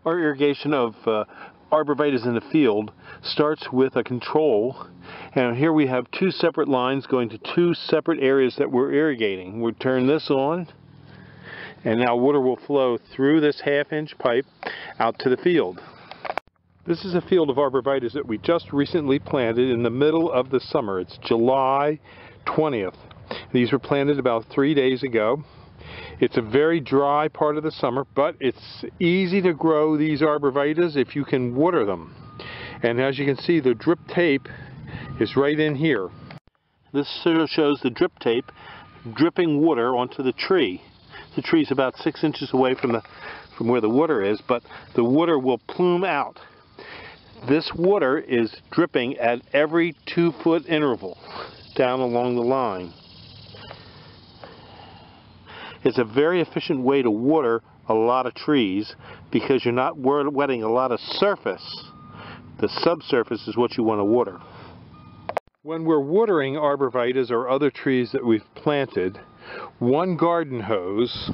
Our irrigation of arborvitaes in the field starts with a control, and here we have two separate lines going to two separate areas that we're irrigating. We'll turn this on, and now water will flow through this half-inch pipe out to the field. This is a field of arborvitaes that we just recently planted in the middle of the summer. It's July 20th. These were planted about 3 days ago. It's a very dry part of the summer, but it's easy to grow these arborvitaes if you can water them. And as you can see, the drip tape is right in here. This shows the drip tape dripping water onto the tree. The tree's about 6 inches away from where the water is, but the water will plume out. This water is dripping at every 2-foot interval down along the line. It's a very efficient way to water a lot of trees because you're not wetting a lot of surface. The subsurface is what you want to water. When we're watering arborvitaes or other trees that we've planted, one garden hose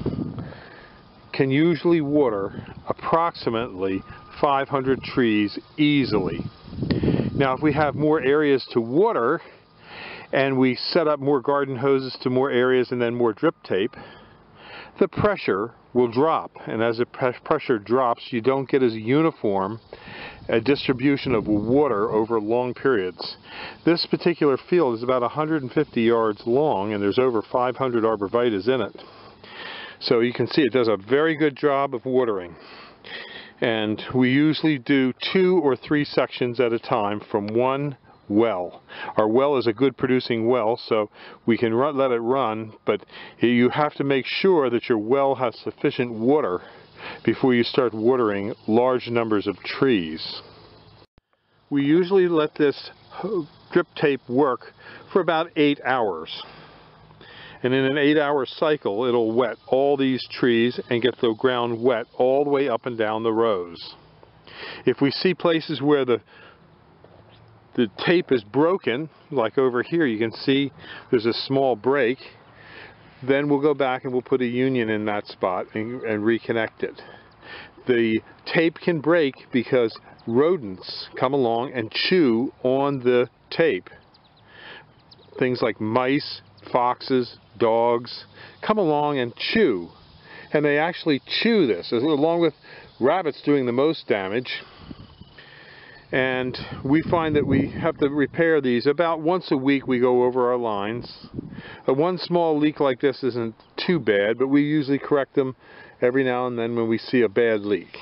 can usually water approximately 500 trees easily. Now, if we have more areas to water and we set up more garden hoses to more areas and then more drip tape, the pressure will drop, and as the pressure drops, you don't get as uniform a distribution of water over long periods. This particular field is about 150 yards long, and there's over 500 arborvitaes in it. So you can see it does a very good job of watering. And we usually do 2 or 3 sections at a time from one well. Our well is a good producing well, so we can let it run, but you have to make sure that your well has sufficient water before you start watering large numbers of trees. We usually let this drip tape work for about 8 hours. And in an 8-hour cycle, it'll wet all these trees and get the ground wet all the way up and down the rows. If we see places where the tape is broken, like over here you can see there's a small break, then we'll go back and we'll put a union in that spot and reconnect it. The tape can break because rodents come along and chew on the tape. Things like mice, foxes, dogs come along and chew, and they actually chew this, along with rabbits doing the most damage. And we find that we have to repair these about once a week. We go over our lines. One small leak like this isn't too bad, but we usually correct them every now and then when we see a bad leak.